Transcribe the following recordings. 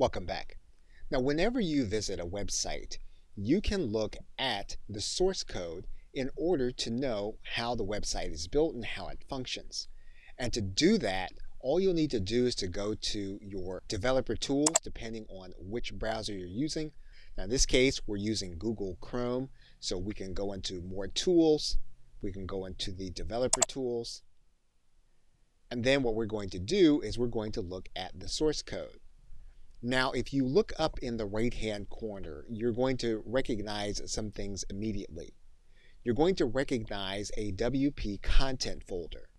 Welcome back. Now, whenever you visit a website, you can look at the source code in order to know how the website is built and how it functions. And to do that, all you'll need to do is to go to your developer tools, depending on which browser you're using. Now, in this case, we're using Google Chrome, so we can go into more tools. We can go into the developer tools. And then what we're going to do is we're going to look at the source code. Now, if you look up in the right-hand corner, you're going to recognize some things immediately. You're going to recognize a WP content folder.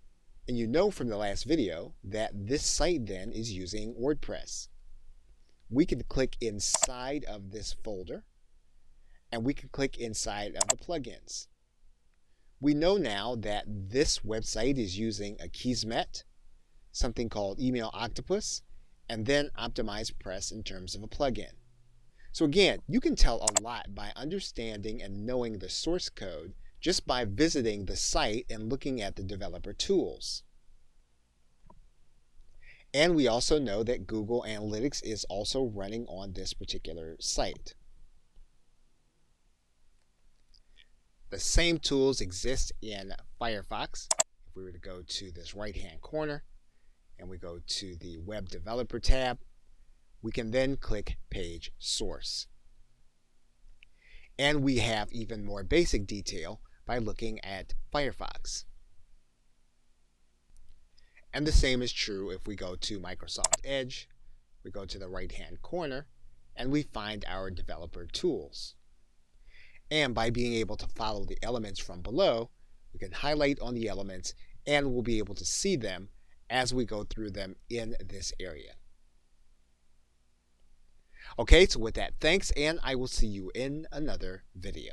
And you know from the last video that this site then is using WordPress. We can click inside of this folder, and we can click inside of the plugins. We know now that this website is using Akismet, something called Email Octopus, and then OptimizePress in terms of a plugin. So again, you can tell a lot by understanding and knowing the source code just by visiting the site and looking at the developer tools. And we also know that Google Analytics is also running on this particular site. The same tools exist in Firefox. If we were to go to this right-hand corner and we go to the Web Developer tab, we can then click Page Source. And we have even more basic detail by looking at Firefox. And the same is true if we go to Microsoft Edge, we go to the right-hand corner, and we find our developer tools. And by being able to follow the elements from below, we can highlight on the elements and we'll be able to see them as we go through them in this area. Okay, so with that, thanks, and I will see you in another video.